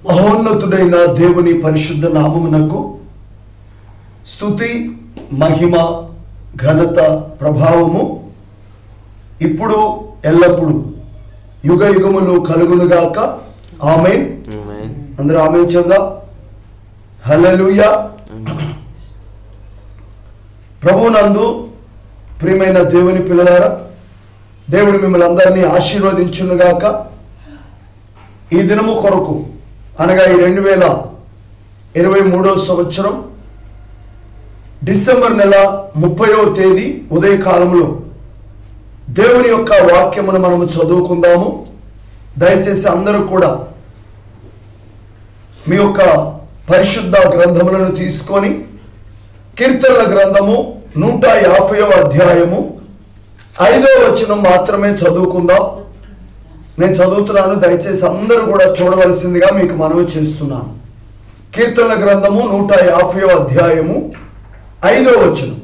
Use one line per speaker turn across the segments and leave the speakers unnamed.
మహోన్నతుడైన దేవుని పరిశుద్ధ నామమునకు స్తుతి మహిమ ఘనత ప్రభావము ఇప్పుడు ఎల్లప్పుడు యుగ యుగములు కలుగునుగాక ఆమేన్. అందరూ ఆమేన్ చెప్దాం. హల్లెలూయా. ప్రభువునందు ప్రియమైన దేవుని పిల్లలారా, దేవుడు మిమ్మల్ని అందరినీ ఆశీర్వదించునుగాక. ఈ దినము కొరకు అనగా ఈ 2023 సంవత్సరం డిసెంబర్ నెల 30వ తేదీ ఉదయకాలంలో దేవుని యొక్క వాక్యమును మనము చదువుకుందాము. దయచేసి అందరూ కూడా మీ యొక్క పరిశుద్ధ గ్రంథములను తీసుకొని కీర్తనల గ్రంథము 150వ అధ్యాయము 5వ వచనం మాత్రమే చదువుకుందాం. నేను చదువుతున్నాను, దయచేసి అందరూ కూడా చూడవలసిందిగా మీకు మనవి చేస్తున్నాను. కీర్తనల గ్రంథము 150వ అధ్యాయము 5వ వచనం.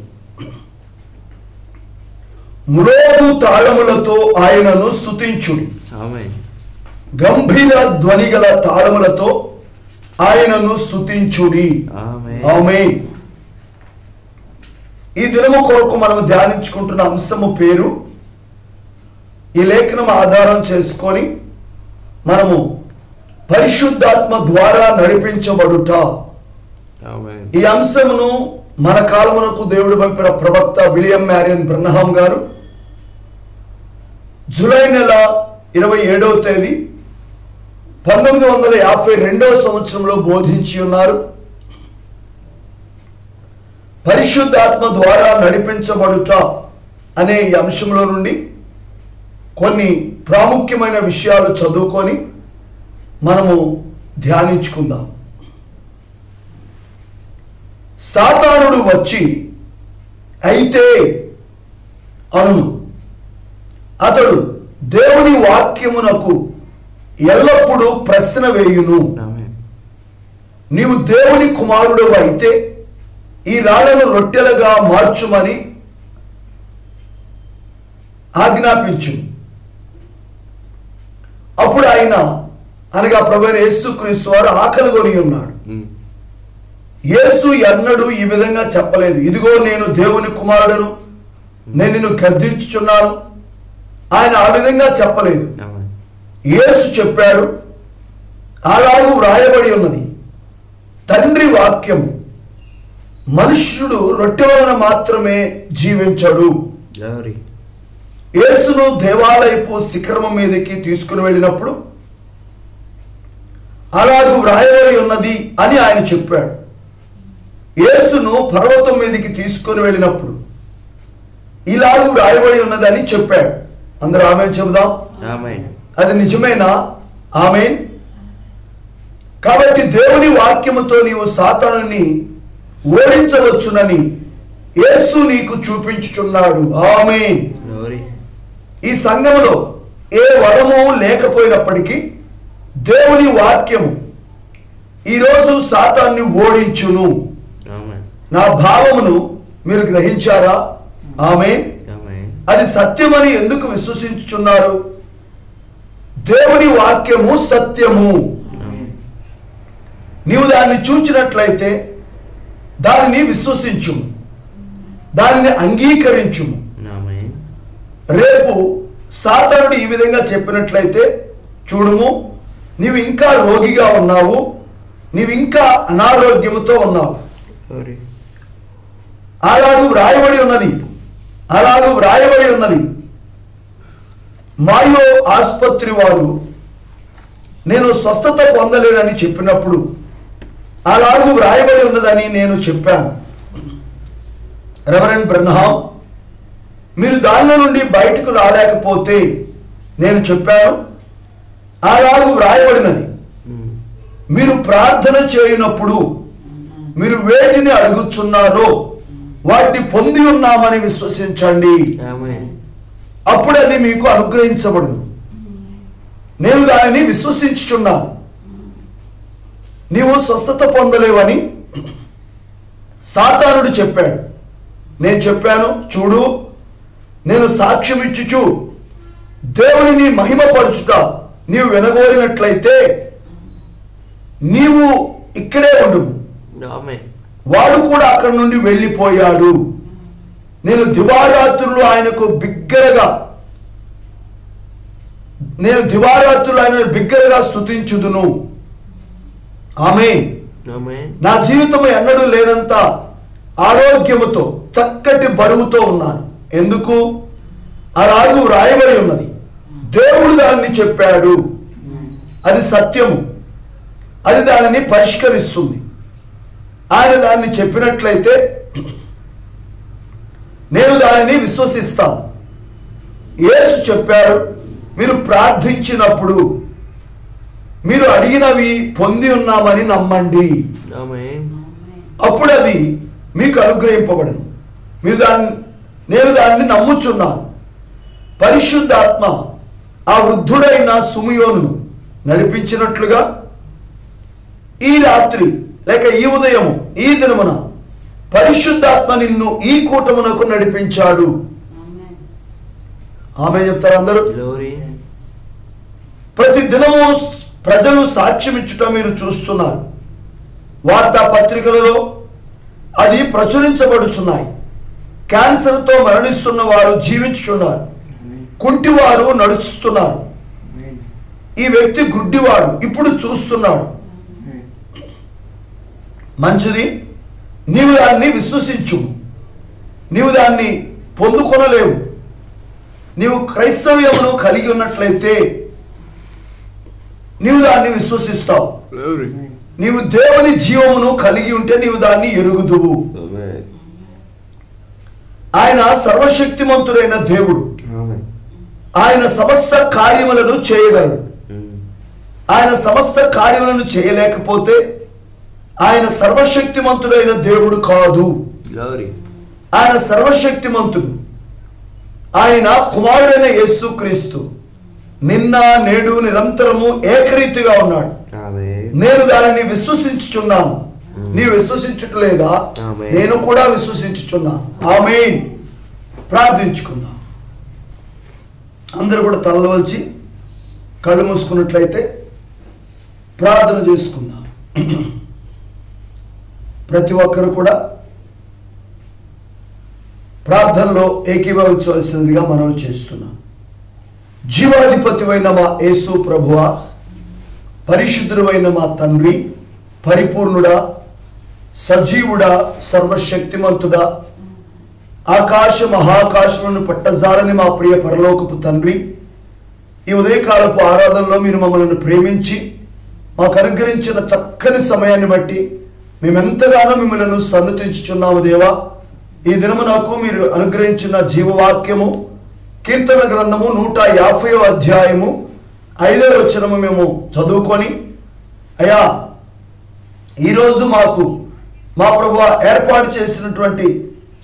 మ్రోగు తాళములతో ఆయనను స్తుతించుడి, గంభీర ధ్వని గల తాళములతో ఆయనను స్తుతించుడి. ఆమేన్. ఈ దినము కొరకు మనం ధ్యానించుకుంటున్న అంశము పేరు, ఈ లేఖనం ఆధారం చేసుకొని మనము పరిశుద్ధాత్మ ద్వారా నడిపించబడుట. ఈ అంశమును మన కాలమునకు దేవుడు పంపిన ప్రవక్త విలియం మ్యారియన్ బ్రన్హాం గారు జూలై నెల 27వ తేదీ 1952వ సంవత్సరంలో బోధించి ఉన్నారు. పరిశుద్ధాత్మ ద్వారా నడిపించబడుట అనే ఈ అంశంలో నుండి కొన్ని ప్రాముఖ్యమైన విషయాలు చదువుకొని మనము ధ్యానించుకుందాం. సాతానుడు వచ్చి అయితే అనును, అతడు దేవుని వాక్యమునకు ఎల్లప్పుడూ ప్రశ్న వేయును. నీవు దేవుని కుమారుడు అయితే ఈ రాళ్లను రొట్టెలుగా మార్చుమని ఆజ్ఞాపించు. అప్పుడు ఆయన అనగా ప్రభువైన యేసుక్రీస్తు వారు ఆకలి కొని ఉన్నాడు. యేసు ఎన్నడూ ఈ విధంగా చెప్పలేదు, ఇదిగో నేను దేవుని కుమారుడును, నేను నిన్ను గద్దించుచున్నాను. ఆయన ఆ విధంగా చెప్పలేదు. యేసు చెప్పాడు, అలాగూ వ్రాయబడి ఉన్నది, తండ్రి వాక్యము మనుష్యుడు రొట్టె వలన మాత్రమే జీవించడు. యేసును దేవాలయపు శిఖరము మీదకి తీసుకుని వెళ్ళినప్పుడు అలాగూ వ్రాయబడి ఉన్నది అని ఆయన చెప్పాడు. యేసును పర్వతం మీదకి తీసుకొని వెళ్ళినప్పుడు ఇలాగూ వ్రాయబడి ఉన్నది అని చెప్పాడు. అందరూ ఆమేన్ చెబుదాం. అది నిజమేనా? ఆమేన్. కాబట్టి దేవుని వాక్యముతో నీవు సాతానుని ఓడించవచ్చునని యేసు నీకు చూపించుచున్నాడు. ఆమేన్. ఈ సంఘములో ఏ వరము లేకపోయినప్పటికీ దేవుని వాక్యము ఈరోజు సాతాన్ని ఓడించును. నా భావమును మీరు గ్రహించారా? ఆమేన్. అది సత్యమని ఎందుకు విశ్వసించుచున్నారు? దేవుని వాక్యము సత్యము. నీవు దాన్ని చూచినట్లయితే దానిని విశ్వసించు, దానిని అంగీకరించు. రేపు సాతానుడు ఈ విధంగా చెప్పినట్లయితే, చూడుము, నీవు ఇంకా రోగిగా ఉన్నావు, నీవు ఇంకా అనారోగ్యముతో ఉన్నావు, అలాగూ వ్రాయబడి ఉన్నది, అలాగూ వ్రాయబడి ఉన్నది. మాయో ఆసుపత్రి వారు నేను స్వస్థత పొందలేనని చెప్పినప్పుడు అలాగూ వ్రాయబడి ఉన్నదని నేను చెప్పాను. రెవరెండ్ బ్రన్హాం, మీరు దానిలో నుండి బయటకు రాలేకపోతే నేను చెప్పాను, అలాగూ వ్రాయబడినది. మీరు ప్రార్థన చేయనప్పుడు మీరు వేటిని అడుగుచున్నారో వాటిని పొంది ఉన్నామని విశ్వసించండి, అప్పుడు అది మీకు అనుగ్రహించబడును. నేను దానిని విశ్వసించుచున్నాను. నీవు స్వస్థత పొందలేవని సాతానుడు చెప్పాడు. నేను చెప్పాను, చూడు, నేను సాక్ష్యం ఇచ్చుచు దేవునిని మహిమపరచుట నీవు వినగోరినట్లయితే నీవు ఇక్కడే ఉండు. వాడు కూడా అక్కడి నుండి వెళ్ళిపోయాడు. నేను దివారాత్రులు ఆయనకు బిగ్గరగా స్తుతించుదును. ఆమేన్. నా జీవితం ఎన్నడూ లేనంత ఆరోగ్యముతో చక్కటి బరువుతో ఉన్నాను. ఎందుకు? అలాగూ వ్రాయబడి ఉన్నది. దేవుడు దాన్ని చెప్పాడు, అది సత్యము, అది దానిని పరిష్కరిస్తుంది. ఆయన దాన్ని చెప్పినట్లయితే నేను దానిని విశ్వసిస్తాను. యేసు చెప్పారు, మీరు ప్రార్థించినప్పుడు మీరు అడిగినవి పొంది ఉన్నామని నమ్మండి, అప్పుడు అది మీకు అనుగ్రహింపబడను. నేను దాన్ని నమ్ముచున్నాను. పరిశుద్ధాత్మ ఆ వృద్ధుడైన సుమియోనును నడిపించినట్లుగా ఈ రాత్రి లేక ఈ ఉదయం ఈ దినమున పరిశుద్ధాత్మ నిన్ను ఈ కూటమునకు నడిపించాడు. ఆమేన్ చెప్తారు అందరూ. ప్రతి దినము ప్రజలు సాక్ష్యం ఇచ్చుట మీరు చూస్తున్నారు. వార్తాపత్రికలలో అది ప్రచురించబడుచున్నాయి. క్యాన్సర్తో మరణిస్తున్న వారు జీవించుచున్నారు, కుంటివారు నడుస్తున్నారు, ఈ వ్యక్తి గుడ్డివాడు ఇప్పుడు చూస్తున్నాడు. మంచిది, నీవు దాన్ని విశ్వసించు. నీవు దాన్ని పొందుకొనలేవు. నీవు క్రైస్తవ్యమును కలిగి ఉన్నట్లయితే నీవు దాన్ని విశ్వసిస్తావు. నీవు దేవుని జీవమును కలిగి ఉంటే నీవు దాన్ని ఎరుగుదువు. ఆయన సర్వశక్తిమంతుడైన దేవుడు. ఆయన సమస్త కార్యములను చేయగలడు. ఆయన సమస్త కార్యములను చేయలేకపోతే ఆయన సర్వశక్తిమంతుడైన దేవుడు కాదు. ఆయన సర్వశక్తిమంతుడు. ఆయన కుమారుడైన యేసుక్రీస్తు నిన్న నేడు నిరంతరము ఏకరీతిగా ఉన్నాడు. నేను దానిని విశ్వసించుచున్నాను. నీవు విశ్వసించట్లేదా? నేను కూడా విశ్వసించుచున్నాను. ఆమేన్. ప్రార్థించుకుందాం. అందరూ కూడా తలలు వంచి కళ్ళు మూసుకున్నట్లయితే ప్రార్థన చేసుకుందాం. ప్రతి ఒక్కరు కూడా ప్రార్థనలో ఏకీభవించవలసిందిగా మనం చేస్తున్నాం. జీవాధిపతివైన మా యేసు ప్రభువా, పరిశుద్ధుడైన మా తండ్రి, పరిపూర్ణుడా, సజీవుడా, సర్వశక్తిమంతుడా, ఆకాశ మహాకాశములను పట్టజాలని మా ప్రియ పరలోకపు తండ్రి, ఈ ఉదయకాలపు ఆరాధనలో మీరు మమ్మల్ని ప్రేమించి మాకు అనుగ్రహించిన చక్కని సమయాన్ని బట్టి మేమెంతగానో మిమ్మల్ని సన్నతించుచున్నాము దేవా. ఈ దినము నాకు మీరు అనుగ్రహించిన జీవవాక్యము కీర్తన గ్రంథము 150వ అధ్యాయము 5వ వచనము మేము చదువుకొని, అయ్యా ఈరోజు మాకు మా ప్రభువా ఏర్పాటు చేసినటువంటి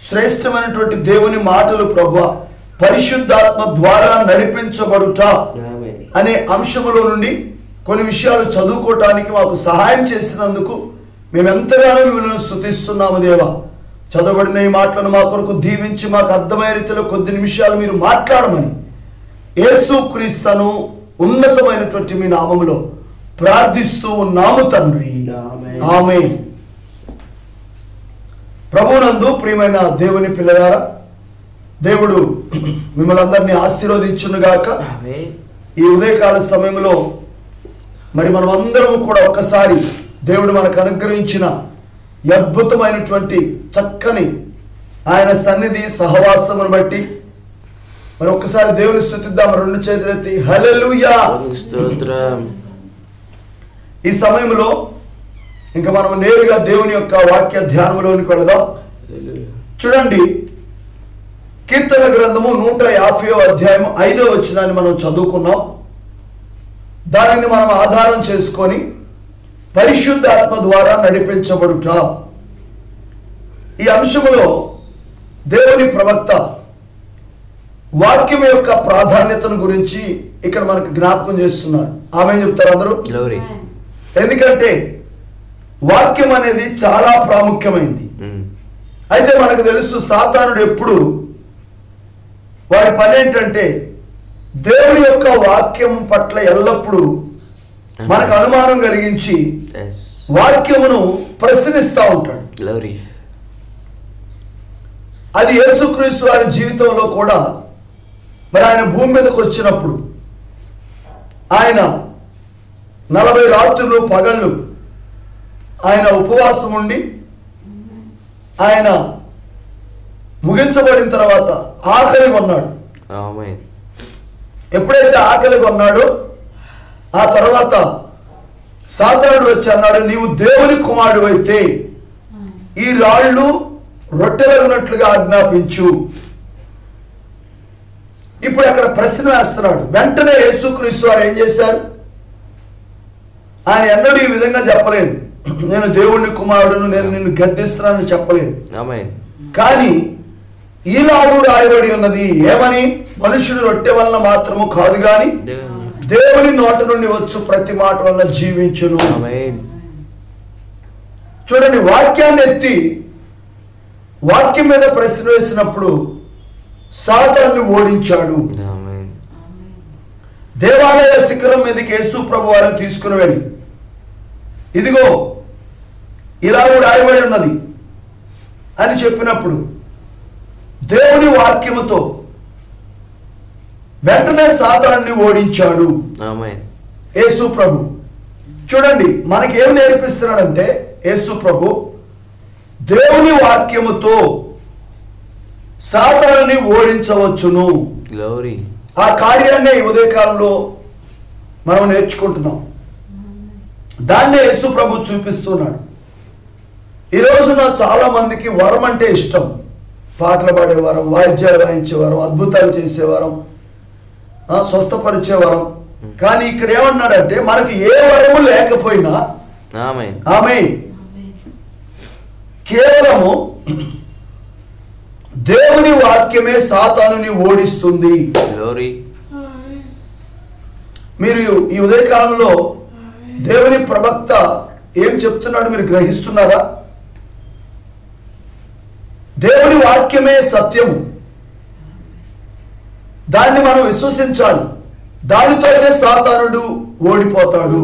శ్రేష్టమైనటువంటి దేవుని మాటలు ప్రభువా పరిశుద్ధాత్మ ద్వారా నడిపించబడుట అనే అంశములో నుండి కొన్ని విషయాలు చదువుకోవటానికి మాకు సహాయం చేసినందుకు మేమెంతగానో మిమ్మల్ని స్తుతిస్తున్నాము దేవా. చదవబడిన ఈ మాటలను మా కొరకు దీవించి మాకు అర్థమయ్యే రీతిలో కొద్ది నిమిషాలు మీరు మాట్లాడమని యేసుక్రీస్తును ఉన్నతమైనటువంటి మీ నామములో ప్రార్థిస్తూ ఉన్నాము తండ్రి. ఆమేన్. ప్రభువునందు ప్రియమైన దేవుని పిల్లలారా, దేవుడు మిమ్మల్ని అందరినీ ఆశీర్వదించునుగాక. ఈ ఉదయకాల సమయంలో మరి మనం అందరము కూడా ఒక్కసారి దేవుడు మనకు అనుగ్రహించిన అద్భుతమైనటువంటి చక్కని ఆయన సన్నిధి సహవాసమును బట్టి మరి ఒక్కసారి దేవుని స్తుతిద్దాం. రెండు చేతులెత్తి హల్లెలూయా. ఈ సమయంలో ఇంకా మనం నేరుగా దేవుని యొక్క వాక్య ధ్యానంలోనికి వెళదాం. చూడండి, కీర్తన గ్రంథము 150వ అధ్యాయం 5వ వచనాన్ని మనం చదువుకున్నాం. దానిని మనం ఆధారం చేసుకొని పరిశుద్ధాత్మ ద్వారా నడిపించబడుట, ఈ అంశములో దేవుని ప్రవక్త వాక్యం యొక్క ప్రాధాన్యతను గురించి ఇక్కడ మనకు జ్ఞాపకం చేస్తున్నారు. ఆమేన్ చెప్తారు అందరూ. ఎందుకంటే వాక్యం అనేది చాలా ప్రాముఖ్యమైంది. అయితే మనకు తెలుసు సాతానుడు ఎప్పుడు వాడి పని ఏంటంటే దేవుని యొక్క వాక్యం పట్ల ఎల్లప్పుడూ మనకు అనుమానం కలిగించి వాక్యమును ప్రశ్నిస్తూ ఉంటాడు. అది యేసుక్రీస్తు వారి జీవితంలో కూడా మరి ఆయన భూమి మీదకి వచ్చినప్పుడు ఆయన 40 రాత్రులు పగళ్ళు ఆయన ఉపవాసం ఉండి ఆయన ముగించబడిన తర్వాత ఆకలి కొన్నాడు. ఎప్పుడైతే ఆకలి కొన్నాడో ఆ తర్వాత సాతానుడు వచ్చి అన్నాడు, నీవు దేవుని కుమారుడు అయితే ఈ రాళ్ళు రొట్టెలగినట్లుగా ఆజ్ఞాపించు. ఇప్పుడు అక్కడ ప్రశ్న వేస్తున్నాడు. వెంటనే యేసుక్రీస్తు వారు ఏం చేశారు? ఆయన ఎన్నడూ ఈ విధంగా చెప్పలేదు, నేను దేవుని కుమారుడును, నేను నిన్ను గద్దిస్తున్నానని చెప్పలేదు. కానీ ఈలాగు రాయబడి ఉన్నది ఏమని? మనుషుడు రొట్టె వలన మాత్రము కాదు గాని దేవుని నోట నుండి వచ్చు ప్రతి మాట వలన జీవించును. చూడండి, వాక్యాన్ని ఎత్తి వాక్యం మీద ప్రశ్న వేసినప్పుడు సాతానుని ఓడించాడు. దేవాలయ శిఖరం మీదకి యేసు ప్రభు వారిని తీసుకుని వెళ్ళి, ఇదిగో ఇలాగూ రాయబడి ఉన్నది అని చెప్పినప్పుడు దేవుని వాక్యముతో వెంటనే సాతానుని ఓడించాడు యేసు ప్రభు. చూడండి, మనకేం నేర్పిస్తున్నాడంటే యేసు ప్రభు దేవుని వాక్యముతో సాతానుని ఓడించవచ్చును. ఆ కార్యాన్ని ఉదయకాలంలో మనం నేర్చుకుంటున్నాం. దాన్నే యేసు ప్రభు చూపిస్తున్నాడు. ఈ రోజున చాలా మందికి వరం అంటే ఇష్టం. పాటలు పాడే వరం, వాయిద్యాలు వాయించే వరం, అద్భుతాలు చేసే వరం, స్వస్థపరిచే వరం. కానీ ఇక్కడ ఏమన్నాడంటే మనకి ఏ వరము లేకపోయినా ఆమె కేవలము దేవుని వాక్యమే సాతానుని ఓడిస్తుంది. మీరు ఈ ఉదయకాలంలో దేవుని ప్రవక్త ఏం చెప్తున్నాడు మీరు గ్రహిస్తున్నారా? దేవుని వాక్యమే సత్యము, దాన్ని మనం విశ్వసించాలి. దానితోనే సాతానుడు ఓడిపోతాడు.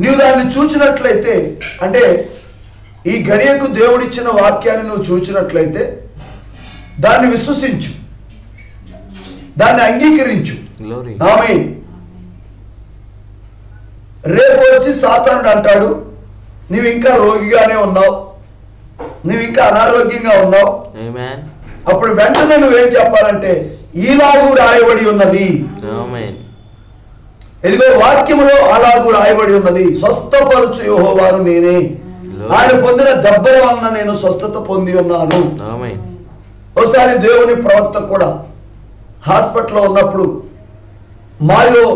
నీవు దాన్ని చూచినట్లయితే, అంటే ఈ గడియకు దేవుడిచ్చిన వాక్యాన్ని నువ్వు చూచినట్లయితే దాన్ని విశ్వసించు, దాన్ని అంగీకరించు. ఆమేన్. రేపు వచ్చి సాతానుడు అంటాడు, నీవు ఇంకా రోగిగానే ఉన్నావు, నువ్వు ఇంకా అనారోగ్యంగా ఉన్నావు. అప్పుడు వెంటనే నువ్వేం చెప్పాలంటే ఈలాగు రాయబడి ఉన్నది, ఇదిగో వాక్యములో అలాగూ రాయబడి ఉన్నది, స్వస్థపరచు యెహోవాను నేనే, ఆయన పొందిన దెబ్బల వలన నేను స్వస్థత పొంది ఉన్నాను. ఒకసారి దేవుని ప్రవక్త కూడా హాస్పిటల్లో ఉన్నప్పుడు మాయో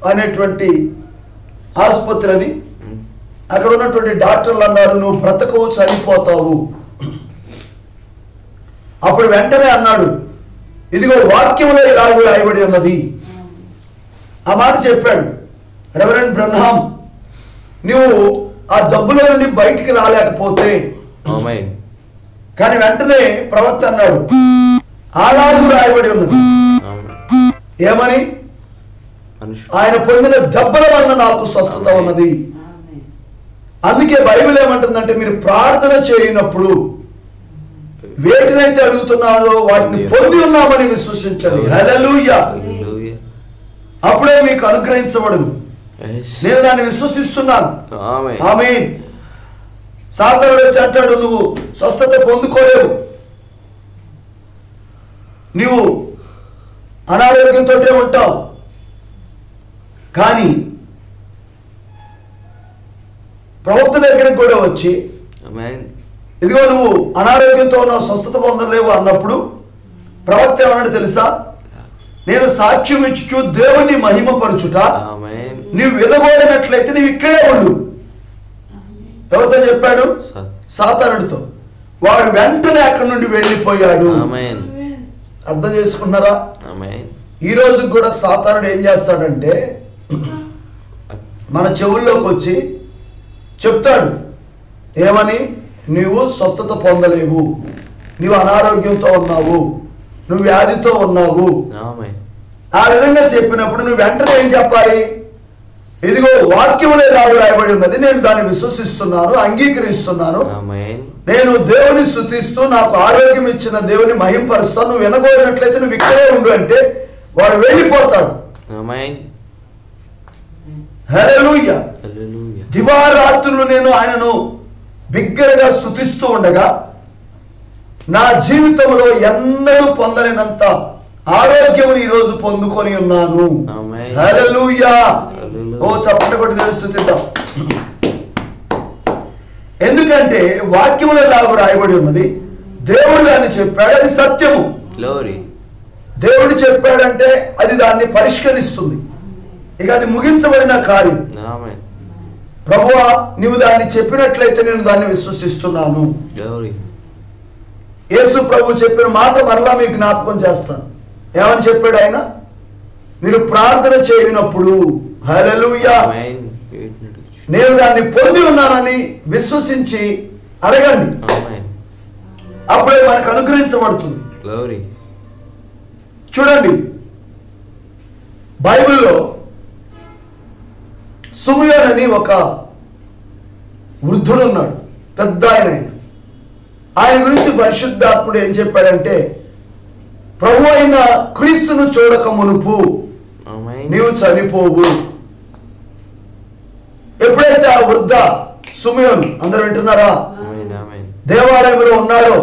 అనేటువంటి ఆసుపత్రి అది, అక్కడ ఉన్నటువంటి డాక్టర్లు అన్నారు, నువ్వు బ్రతకవు, చనిపోతావు. అప్పుడు వెంటనే అన్నాడు, ఇదిగో వాక్యంలో ఇలాగూ రాయబడి ఉన్నది. ఆ మాట చెప్పాడు రెవరెండ్ బ్రన్హాం, నువ్వు ఆ జబ్బులో నుండి బయటికి రాలేకపోతే. కానీ వెంటనే ప్రవక్త అన్నాడు, అలాగూ రాయబడి ఉన్నది. ఏమని? ఆయన పొందిన దెబ్బల వలన నాకు స్వస్థత ఉన్నది. అందుకే బైబిల్ ఏమంటుందంటే మీరు ప్రార్థన చేయనప్పుడు వేటినైతే అడుగుతున్నారో వాటిని పొంది ఉన్నామని విశ్వసించండి. హల్లెలూయా. అప్పుడే మీకు అనుగ్రహించబడదు. నేను దాన్ని విశ్వసిస్తున్నాను. ఆమేన్. సాతానుడు వచ్చి అంటాడు, నువ్వు స్వస్థత పొందుకోలేవు, నువ్వు అనారోగ్యంతో ఉంటావు. కానీ ప్రవక్త దగ్గరికి కూడా వచ్చి, ఇదిగో నువ్వు అనారోగ్యంతో ఉన్నావు, స్వస్థత పొందలేవు అన్నప్పుడు ప్రవక్త ఏమన్నాడు తెలుసా? నేను సాక్ష్యం ఇచ్చు దేవుణ్ణి మహిమపరచుట నీవు వినబోడినట్లయితే నీవు ఇక్కడే ఉండు. ఎవరితో చెప్పాడు? సాతానుడితో. వాడు వెంటనే అక్కడి నుండి వెళ్ళిపోయాడు. అర్థం చేసుకున్నారా? ఈ రోజు కూడా సాతానుడు ఏం చేస్తాడంటే మన చెవుల్లోకి వచ్చి చెప్తాడు, ఏమని? నీవు స్వస్థత పొందలేవు, నీవు అనారోగ్యంతో ఉన్నావు, నువ్వు వ్యాధితో ఉన్నావు. ఆ విధంగా చెప్పినప్పుడు నువ్వు వెంటనే ఏం చెప్పాలి? ఇదిగో వాక్యములో ఇలాగ రాయబడి ఉన్నది, నేను దాన్ని విశ్వసిస్తున్నాను, అంగీకరిస్తున్నాను. నేను దేవుని స్తుతిస్తూ నాకు ఆరోగ్యం ఇచ్చిన దేవుని మహింపరుస్తాను. నువ్వు వినగోరినట్లయితే నువ్వు ఇక్కడే ఉండు అంటే వాడు వెళ్ళిపోతాడు. హల్లెలూయా. దివారాత్రులు నేను ఆయనను బిగ్గరగా స్తుతిస్తూ ఉండగా నా జీవితంలో ఎన్నడూ పొందలేనంత ఆరోగ్యముని ఈరోజు పొందుకొని ఉన్నాను. హల్లెలూయా. ఓ చప్పట కొట్టి దేవుని స్తుతిద్దాం. ఎందుకంటే వాక్యములో లాగా రాయబడి ఉన్నది, దేవుడు దాన్ని చెప్పాడు, అది సత్యము. దేవుడు చెప్పాడంటే అది దాన్ని పరిష్కరిస్తుంది, ఇక అది ముగించబడిన కార్యం. ప్రభువా నీవు దాన్ని చెప్పినట్లయితే నేను దాన్ని విశ్వసిస్తున్నాను. యేసు ప్రభు చెప్పిన మాట మరలా మీకు జ్ఞాపకం చేస్తాను. ఏమని చెప్పాడు ఆయన? మీరు ప్రార్థన చేయనప్పుడు హల్లెలూయా నేను దాన్ని పొంది ఉన్నానని విశ్వసించి అడగండి, అప్పుడే మనకు అనుగ్రహించబడుతుంది. చూడండి, బైబిల్లో సిమియోను అని ఒక వృద్ధుడు ఉన్నాడు, పెద్ద ఆయన గురించి పరిశుద్ధాత్ముడు ఏం చెప్పాడంటే, ప్రభు అయిన క్రీస్తును చూడక మునుపు నీవు చనిపోవు. ఎప్పుడైతే ఆ వృద్ధ సిమియోను, అందరూ వింటున్నారా, దేవాలయంలో ఉన్నాడో,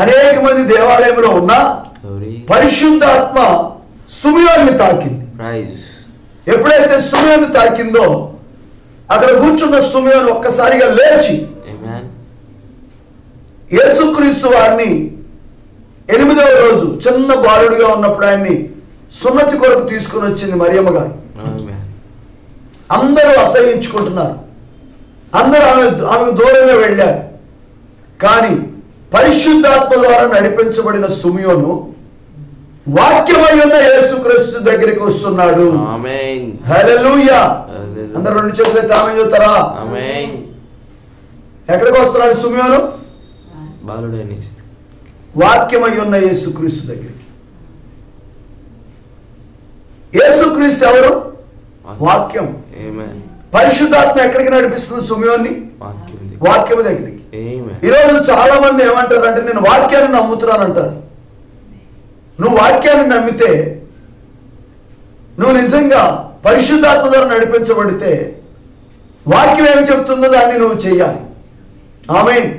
అనేక మంది దేవాలయంలో ఉన్నా పరిశుద్ధాత్మ సిమియోనుని తాకింది. ఎప్పుడైతే సిమియోను తాకిందో అక్కడ కూర్చున్న సిమియోను ఒక్కసారిగా లేచి యేసుక్రీస్తు వారిని 8వ రోజు చిన్న బాలుడిగా ఉన్నప్పుడు ఆయన్ని సున్నతి కొరకు తీసుకుని వచ్చింది మరియమ్మ గారు. అందరూ అసహించుకుంటున్నారు, అందరూ ఆమెకు దూరంగా వెళ్ళారు. కానీ పరిశుద్ధాత్మ ద్వారా నడిపించబడిన సిమియోను వాక్యమై ఉన్న యేసుక్రీస్తు దగ్గరికి వస్తున్నాడు. హల్లెలూయా. అందరూ రెండు చేతులైతే ఆమేన్ చెప్తారా? ఎక్కడికి వస్తున్నాడు సిమియోను? వాక్యమై ఉన్న యేసుక్రీస్తు దగ్గరికి. యేసుక్రీస్తు ఎవరు? వాక్యం. పరిశుద్ధాత్మ ఎక్కడికి నడిపిస్తుంది సిమియోన్ని? వాక్యము దగ్గరికి. ఈరోజు చాలా మంది ఏమంటారు అంటే, నేను వాక్యాన్ని నమ్ముతున్నాను అంటారు. నువ్వు వాక్యాన్ని నమ్మితే, నువ్వు నిజంగా పరిశుద్ధాత్మ ద్వారా నడిపించబడితే వాక్యం ఏం చెప్తుందో దాన్ని నువ్వు చెయ్యాలి. ఆమేన్.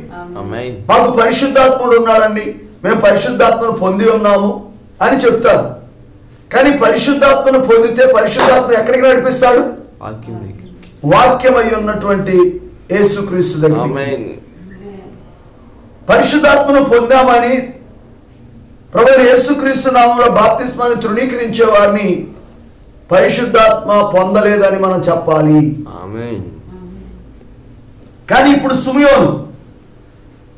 మాకు పరిశుద్ధాత్ముడు ఉన్నాడండి, మేము పరిశుద్ధాత్మను పొంది ఉన్నాము అని చెప్తారు. కానీ పరిశుద్ధాత్మను పొందితే పరిశుద్ధాత్మ ఎక్కడికి నడిపిస్తాడు? వాక్యమై ఉన్నటువంటి యేసుక్రీస్తు దగ్గరికి. పరిశుద్ధాత్మను పొందామని ప్రభువైన యేసుక్రీస్తు నామములో బాప్తిస్మాన్ని తృణీకరించే వారిని పరిశుద్ధాత్మ పొందలేదని మనం చెప్పాలి. కానీ ఇప్పుడు సిమియోను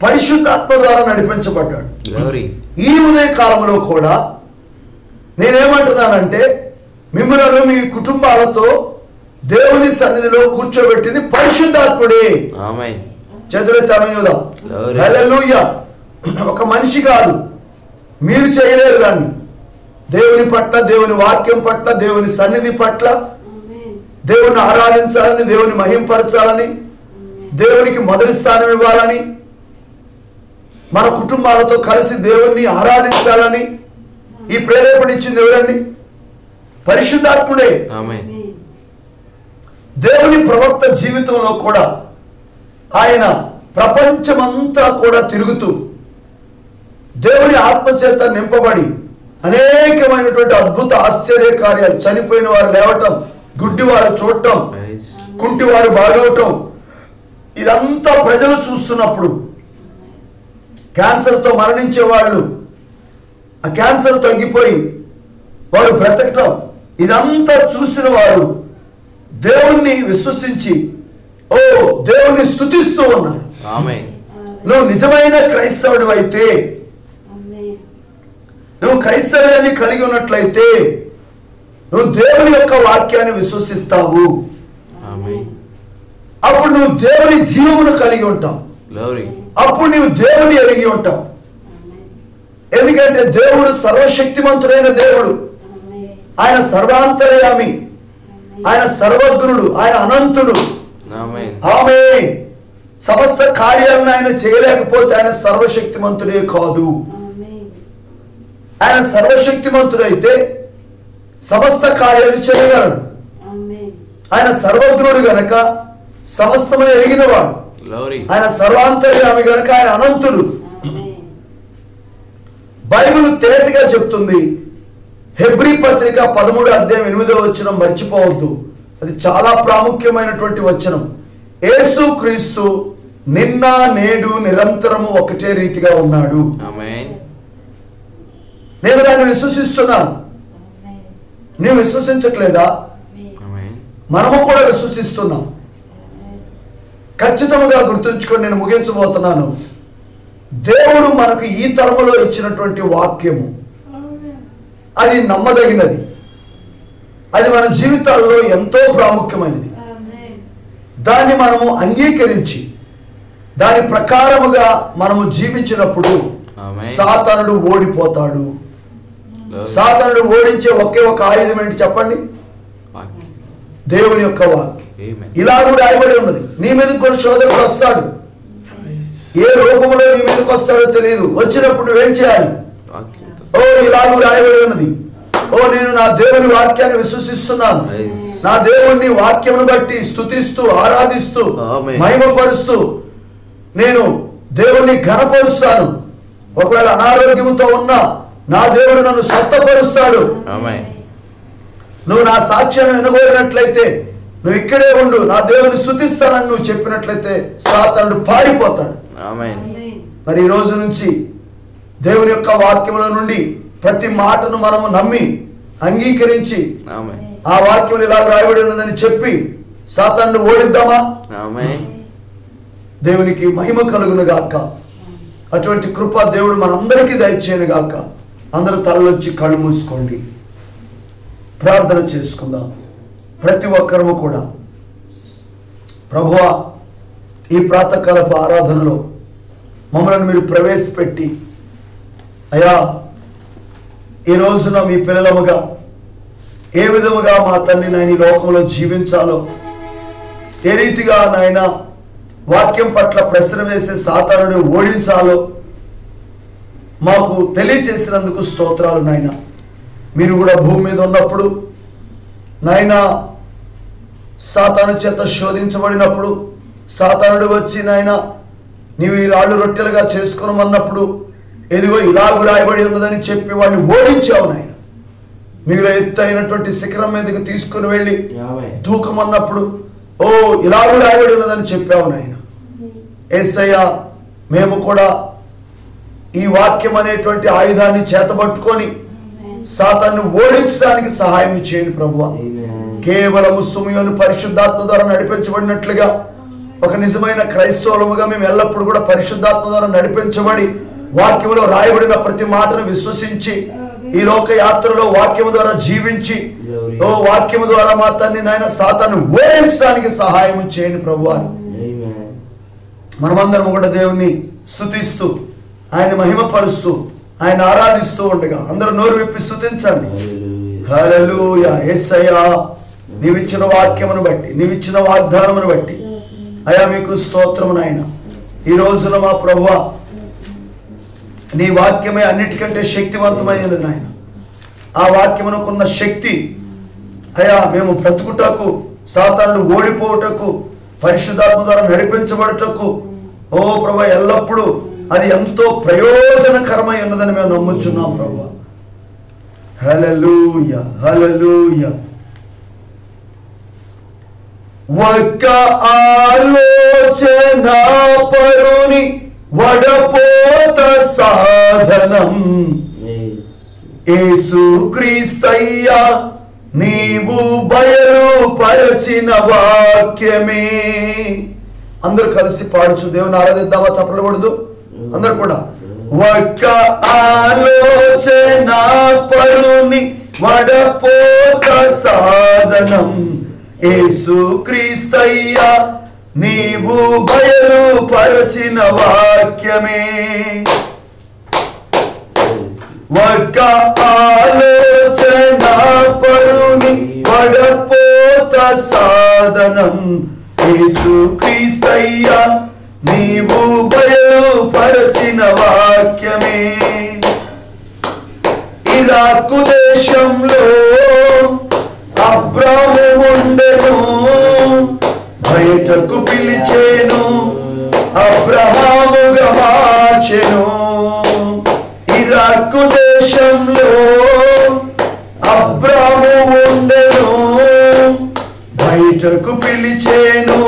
పరిశుద్ధాత్మ ద్వారా నడిపించబడ్డాడు. ఈ ఉదయ కాలంలో కూడా నేనేమంటున్నానంటే, మిమ్మల్ని మీ కుటుంబాలతో దేవుని సన్నిధిలో కూర్చోబెట్టింది పరిశుద్ధాత్ముడే. చేతులెత్తి ఆమేన్ చెప్దాం. హల్లెలూయా. ఒక మనిషి కాదు, మీరు చేయలేరు దాన్ని. దేవుని పట్ల, దేవుని వాక్యం పట్ల, దేవుని సన్నిధి పట్ల, దేవుని ఆరాధించాలని, దేవుని మహింపరచాలని, దేవునికి మొదటి స్థానం ఇవ్వాలని, మన కుటుంబాలతో కలిసి దేవుణ్ణి ఆరాధించాలని ఈ ప్రేరేపణ ఇచ్చింది ఎవరండి? పరిశుద్ధాత్ముడే. దేవుని ప్రవక్త జీవితంలో కూడా ఆయన ప్రపంచమంతా కూడా తిరుగుతూ దేవుని ఆత్మచేత నింపబడి అనేకమైనటువంటి అద్భుత ఆశ్చర్య కార్యాలు, చనిపోయిన వారు లేవటం, గుడ్డి వారు చూడటం, కుంటి వారు బాగవటం, ఇదంతా ప్రజలు చూస్తున్నప్పుడు, క్యాన్సర్తో మరణించే వాళ్ళు ఆ క్యాన్సర్ తగ్గిపోయి వారు బ్రతకటం, ఇదంతా చూసిన వారు దేవుణ్ణి విశ్వసించి ఓ దేవుణ్ణి స్తుతిస్తూ ఉన్నారు. నువ్వు నిజమైన క్రైస్తవుడు అయితే, నువ్వు క్రైస్తవ్యాన్ని కలిగి ఉన్నట్లయితే నువ్వు దేవుని యొక్క వాక్యాన్ని విశ్వసిస్తావు. అప్పుడు నువ్వు దేవుని జీవమును కలిగి ఉంటావు. అప్పుడు నువ్వు దేవుని ఎరిగి ఉంటావు. ఎందుకంటే దేవుడు సర్వశక్తిమంతుడైన దేవుడు, ఆయన సర్వాంతర్యామి. ఆయన సర్వజ్ఞుడు, ఆయన అనంతుడు. ఆమేన్. సమస్త కార్యాలను ఆయన చేయలేకపోతే ఆయన సర్వశక్తిమంతుడే కాదు. ఆయన సర్వశక్తిమంతుడైతే సమస్త కార్యాలు చేయగలడు. ఆయన సర్వజ్ఞుడు గనక సమస్తమును ఎరిగినవాడు. ఆయన సర్వాంతర్యామి గనక ఆయన అనంతుడు. బైబిల్ తేటగా చెప్తుంది. హెబ్రీ పత్రిక 13వ అధ్యాయం 8వ వచనం మర్చిపోవద్దు. అది చాలా ప్రాముఖ్యమైనటువంటి వచనం. యేసు క్రీస్తు నిన్న నేడు నిరంతరము ఒకటే రీతిగా ఉన్నాడు. నేను దాన్ని విశ్వసిస్తున్నాను. నీవు విశ్వసించట్లేదా? మనము కూడా విశ్వసిస్తున్నాం. ఖచ్చితంగా గుర్తుంచుకొని నేను ముగించబోతున్నాను. దేవుడు మనకు ఈ తరములో ఇచ్చినటువంటి వాక్యము అది నమ్మదగినది. అది మన జీవితాల్లో ఎంతో ప్రాముఖ్యమైనది. దాన్ని మనము అంగీకరించి దాని ప్రకారముగా మనము జీవించినప్పుడు సాతానుడు ఓడిపోతాడు. సాతానుడు ఓడించే ఒకే ఒక ఆయుధం ఏంటి చెప్పండి? దేవుని యొక్క వాక్యం. ఇలా కూడా రాయబడి ఉన్నది. నీ మీదకి కూడా శోధకుడు వస్తాడు. ఏ రూపంలో నీ మీదకి వస్తాడో తెలియదు. వచ్చినప్పుడు నువ్వేం చేయాలి? ఓ ఇలాగూ రాయబడి ఉన్నది. ఓ నేను నా దేవుని వాక్యాన్ని విశ్వసిస్తున్నాను. నా దేవుని వాక్యమును బట్టి స్తుతిస్తూ ఆరాధిస్తూ మహిమపరుస్తూ నేను దేవుణ్ణి ఘనపరుస్తాను. ఒకవేళ అనారోగ్యంతో ఉన్నా నా దేవుడు నన్ను స్వస్థపరుస్తాడు. నువ్వు నా సాక్ష్యాన్ని వినగోరినట్లయితే నువ్వు ఇక్కడే ఉండు, నా దేవుని స్తుతిస్తానని నువ్వు చెప్పినట్లయితే సాతానుడు పారిపోతాడు. మరి ఈ రోజు నుంచి దేవుని యొక్క వాక్యముల నుండి ప్రతి మాటను మనము నమ్మి అంగీకరించి ఆ వాక్యం ఇలా రాయబడి ఉన్నదని చెప్పి సాతానుడు ఓడిద్దామా? దేవునికి మహిమ కలుగును గాక. అటువంటి కృప దేవుడు మనందరికీ దయచేయను గాక. అందరూ తలలోంచి కళ్ళు మూసుకోండి, ప్రార్థన చేసుకుందాం. ప్రతి ఒక్కరము కూడా ప్రభువా ఈ ప్రాతకాలపు ఆరాధనలో మమ్మల్ని మీరు ప్రవేశపెట్టి అయ్యా ఈ రోజున మీ పిల్లలముగా ఏ విధముగా మా తండ్రి నాయన ఈ లోకంలో జీవించాలో, ఏ రీతిగా నాయన వాక్యం పట్ల ప్రశ్న వేసే సాతానుడిని ఓడించాలో మాకు తెలియచేసినందుకు స్తోత్రాలు నాయన. మీరు కూడా భూమి మీద ఉన్నప్పుడు నాయన సాతాను చేత శోధించబడినప్పుడు సాతానుడు వచ్చి నాయన నీవు ఈ రాళ్ళు రొట్టెలుగా చేసుకున్నామన్నప్పుడు ఎదిగో ఇలాగూ రాయబడి ఉన్నదని చెప్పి వాడిని ఓడించావు నాయన. మీరు ఎత్తైనటువంటి శిఖరం మీదకి తీసుకుని వెళ్ళి దూకమన్నప్పుడు ఓ ఇలాగూ రాయబడి ఉన్నదని చెప్పావు నాయన. యేసయ్య మేము కూడా ఈ వాక్యం అనేటువంటి ఆయుధాన్ని చేతబట్టుకొని సాతాన్ని ఓడించడానికి సహాయం చేయండి ప్రభువా. కేవలము సుమయోను పరిశుద్ధాత్మ ద్వారా నడిపించబడినట్లుగా ఒక నిజమైన క్రైస్తవులముగా మేము ఎల్లప్పుడూ కూడా పరిశుద్ధాత్మ ద్వారా నడిపించబడి వాక్యములో రాయబడిన ప్రతి మాటను విశ్వసించి ఈ లోక యాత్రలో వాక్యము ద్వారా జీవించి ఓ వాక్యము ద్వారా మా తండ్రి నాయన సాతాను ఓడించడానికి సహాయం చేయండి ప్రభువా. మనమందరం కూడా దేవుణ్ణి స్తుతిస్తూ ఆయన మహిమపరుస్తూ ఆయన ఆరాధిస్తూ ఉండగా అందరూ నోరు విప్పి స్తుతించండి. హల్లెలూయా. యేసయ్యా నీవిచ్చిన వాక్యమును బట్టి నీవిచ్చిన వాగ్దానమును బట్టి అయా మీకు స్తోత్రము నాయన. ఈ రోజున మా ప్రభువా నీ వాక్యమే అన్నిటికంటే శక్తివంతమైనది నాయన. ఆ వాక్యమునకున్న శక్తి అయా మేము బ్రతుకుటకు సాతానుడు ఓడిపోవుటకు పరిశుద్ధాత్మ ద్వారా నడిపించబడుటకు ఓ ప్రభువా ఎల్లప్పుడూ అది ఎంతో ప్రయోజనకరమై ఉన్నదని మేము నమ్ముచున్నాం ప్రభువా. హల్లెలూయా హల్లెలూయా. ఒక్క ఆలోచన పరుని వడపోత సాధనం యేసు క్రీస్తయ్యా నీవు బయలుపరచిన వాక్యమే. అందరూ కలిసి పాడుచు దేవుని ఆరాధిద్దామా? చప్పలకూడదు అందరు కూడా. ఒక్క ఆలోచన పరుని వడపోత సాధనం యేసు క్రీస్తయ్యా నీవు బయలుపరచిన వాక్యమే. ఒక్క ఆలోచన పరుని వడపోత సాధనం యేసు క్రీస్తయ్యా నీవు బయలుపరచిన వాక్యమే. ఇరాకు దేశంలో అబ్రాము ఉండెను, బయటకు పిలిచేను అబ్రహాముగా మార్చెను. ఇరాకు దేశంలో అబ్రాము ఉండెను, బయటకు పిలిచేను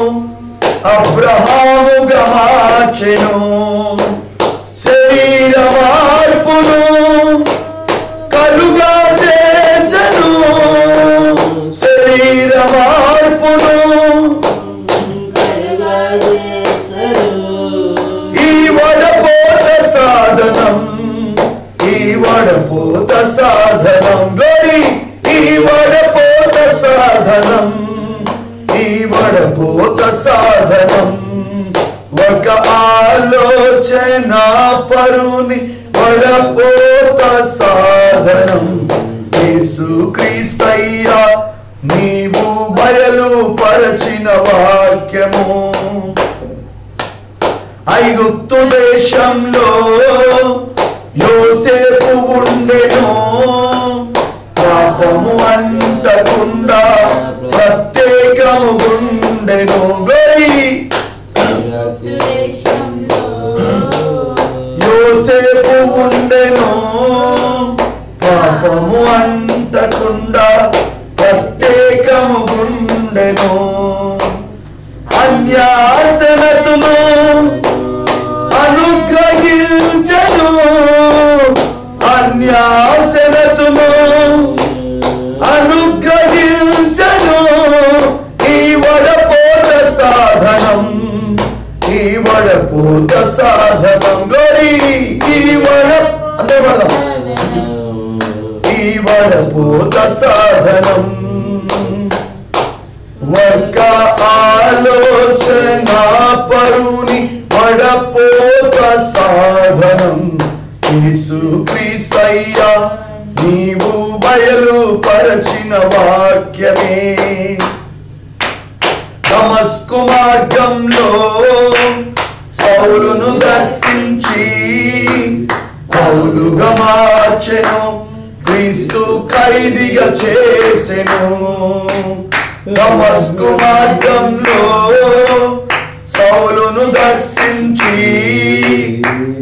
అబ్రహాముగా మార్చెను. శరీర మార్పును కలుగా చేసెను, శరీర మార్పును ఈ వడపోత సాధనం, ఈ వడపోత సాధనం గ్లోరీ, ఈ వడపోత సాధనం, ఈ వడపోత సాధనం. ఒక ఆలోచన పరుని వడపోత సాధనం యేసు క్రీస్తయ్యా నీవు బయలుపరచిన వాక్యము. ఐగుప్తు దేశంలో యోసేపు ఉండెను, పాపము అంటకుండా ప్రత్యేకము ఉండెను. యోసేపు ఉండెను, పాపము అంటకుండా ప్రత్యేకము ఉండెను. అన్యాసనతును అనుగ్రహించెను, అన్యాసనతును అనుగ్రహించెను. ఈ వడపోత సాధనం, ఈ వడపోత సాధనం గ్లోరీ, ఈ వడపోత సాధనం. ఒక ఆలోచన పరుని వడపోత సాధనం యేసు క్రీస్తయ్యా నీవు బయలుపరచిన వాక్యమే. దమస్కు మార్గంలో సౌలును దర్శించి పౌలుగా మార్చెను, క్రీస్తు ఖైదీగా చేసెను. దమస్కు మార్గంలో సౌలును దర్శించి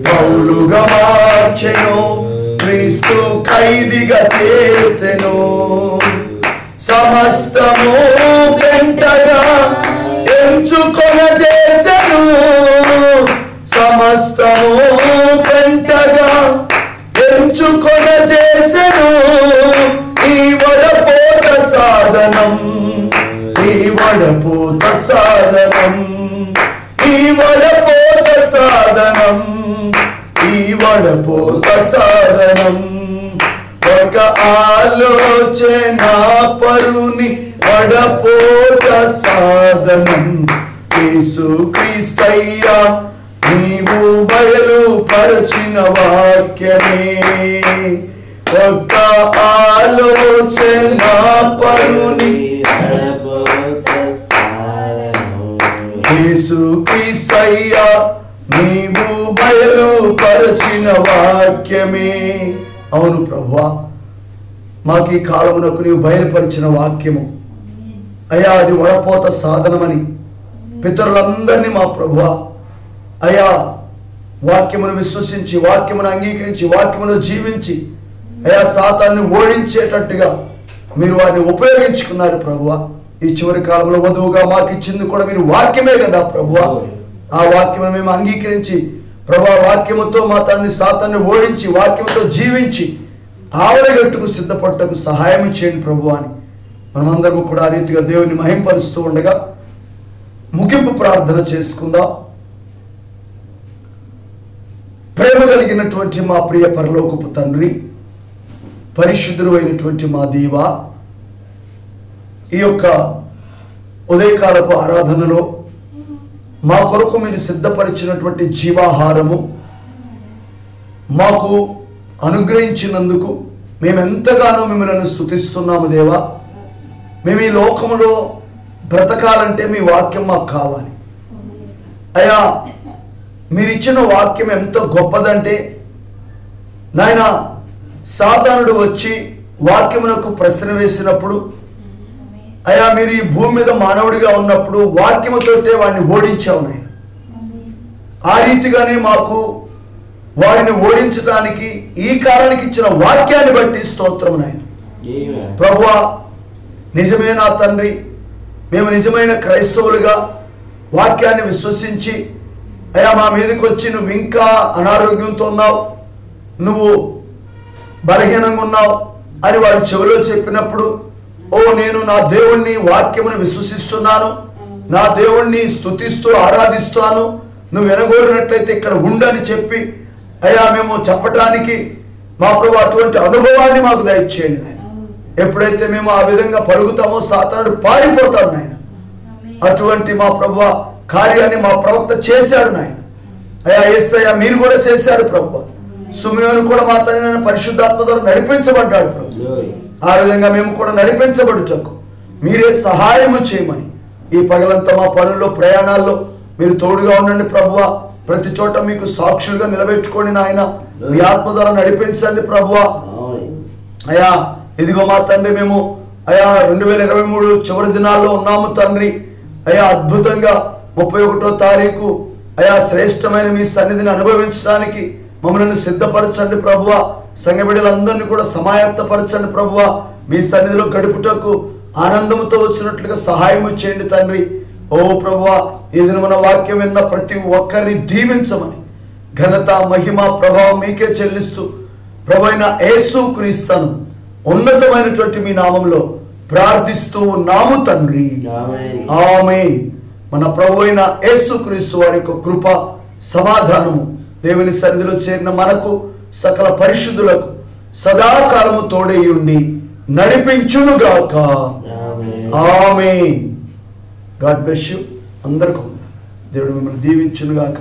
పౌలుగా మార్చెను, క్రీస్తు ఖైదీగా చేసెను. సమస్తము పెంటగా ఎంచుకొన చేసెను, సమస్తము పెంటగా ఎంచుకొన చేసెను. ఈ వడపోత సాధనం, ఈ వడపోత సాధనం, ఈ వడపోత సాధనం, ఈ వడపోత సాధనం. ఒక ఆలోచన పరుని వడపోత సాధనం యేసు క్రీస్తయ్యా నీవు బయలుపరచిన వాక్యమే. ఒక ఆలోచన పరుని యేసు క్రీస్తయ్యా నీవు బయలుపరచిన వాక్యమే. అవును ప్రభువా, మాకు ఈ కాలమునకు నీవు బయలుపరిచిన వాక్యము అయ్యా అది వడపోత సాధనమని పితరులందరినీ మా ప్రభువా అయ్యా వాక్యమును విశ్వసించి, వాక్యమును అంగీకరించి, వాక్యమును జీవించి అయ్యా సాతాన్ని ఓడించేటట్టుగా మీరు వారిని ఉపయోగించుకున్నారు ప్రభువా. ఈ చివరి కాలంలో వధువుగా మాకు ఇచ్చింది కూడా మీరు వాక్యమే కదా ప్రభువా. ఆ వాక్యమును మేము అంగీకరించి ప్రభువా వాక్యముతో మా తండ్రి సాతాన్ని ఓడించి, వాక్యముతో జీవించి ఆవరగట్టుకు సిద్ధపట్టకు సహాయం చేయండి ప్రభువా అని మనమందరము కూడా ఆ రీతిగా దేవుని మహింపరుస్తూ ఉండగా ముగింపు ప్రార్థన చేసుకుందాం. ప్రేమ కలిగినటువంటి మా ప్రియ పరలోకపు తండ్రి, పరిశుద్ధుడు అయినటువంటి మా దేవా, ఈ యొక్క ఉదయకాలపు ఆరాధనలో మా కొరకు మీరు సిద్ధపరిచినటువంటి జీవాహారము మాకు అనుగ్రహించినందుకు మేము ఎంతగానో మిమ్మల్ని స్తుతిస్తున్నాము దేవా. మేము ఈ లోకములో బ్రతకాలంటే మీ వాక్యం మాకు కావాలి అయ్యా. మీరిచ్చిన వాక్యం ఎంత గొప్పదంటే నాయన, సాతానుడు వచ్చి వాక్యమునకు ప్రశ్న వేసినప్పుడు అయ్యా, మీరు ఈ భూమి మీద మానవుడిగా ఉన్నప్పుడు వాక్యముతోటే వాడిని ఓడించావు నాయన. ఆ రీతిగానే మాకు వారిని ఓడించడానికి ఈ కాలానికి ఇచ్చిన వాక్యాన్ని బట్టి స్తోత్రం నాయన. ప్రభువా, నిజమే నా తండ్రి, మేము నిజమైన క్రైస్తవులుగా వాక్యాన్ని విశ్వసించి అయ్యా మా మీదకి వచ్చి నువ్వు ఇంకా అనారోగ్యంతో ఉన్నావు, నువ్వు బలహీనంగా ఉన్నావు అని వాడి చెవిలో చెప్పినప్పుడు, ఓ నేను నా దేవుణ్ణి వాక్యమును విశ్వసిస్తున్నాను, నా దేవుణ్ణి స్తుతిస్తూ ఆరాధిస్తాను, నువ్వు వినగోరినట్లయితే ఇక్కడ ఉండని చెప్పి అయ్యా మేము చెప్పటానికి మా ప్రభు అటువంటి అనుభవాన్ని మాకు దయచేయండి నాయన. ఎప్పుడైతే మేము ఆ విధంగా పలుకుతామో సాతానుడు పారిపోతాడు నాయన. అటువంటి మా ప్రభు కార్యాన్ని మా ప్రవక్త చేశాడు నాయన. అయ్యా యేసయ్య మీరు కూడా చేశారు ప్రభు. సుమయోను కూడా మా తండ్రి పరిశుద్ధాత్మ ద్వారా నడిపించబడ్డాడు ప్రభు. ఆ విధంగా మేము కూడా నడిపించబడుటకు మీరే సహాయము చేయమని ఈ పగలంతా మా పనుల్లో ప్రయాణాల్లో మీరు తోడుగా ఉండండి ప్రభువా. ప్రతి చోట మీకు సాక్షులుగా నిలబెట్టుకోండి నాయన. మీ ఆత్మ ద్వారా నడిపించండి ప్రభువా. అయ్యా ఇదిగో మా తండ్రి, మేము అయ్యా 2023 చివరి దినాల్లో ఉన్నాము తండ్రి. అయ్యా అద్భుతంగా 31వ తారీఖు అయ్యా శ్రేష్టమైన మీ సన్నిధిని అనుభవించడానికి మమ్మల్ని సిద్ధపరచండి ప్రభువా. సంఘ బిడ్డలందరినీ కూడా సమాయత్తపరచండి ప్రభువా. మీ సన్నిధిలో గడుపుటకు ఆనందముతో వచ్చినట్లుగా సహాయం చేయండి తండ్రి. ఓ ప్రభువా, ఈ దినమున వాక్యం విన్న ప్రతి ఒక్కరిని దీవించమని ఘనత మహిమ ప్రభావం మీకే చెల్లిస్తూ ప్రభు అయిన యేసు క్రీస్తును ఉన్నతమైనటువంటి మీ నామంలో ప్రార్థిస్తూ ఉన్నాము తండ్రి, ఆమేన్. మన ప్రభు అయిన యేసు క్రీస్తు వారి యొక్క కృప సమాధానము దేవుని సన్నిధిలో చేరిన మనకు సకల పరిశుద్ధులకు సదాకాలము తోడేయుండి నడిపించునుగాక. ఆమేన్. God bless you. అందరికీ దేవుడు మిమ్మల్ని దీవించునుగాక.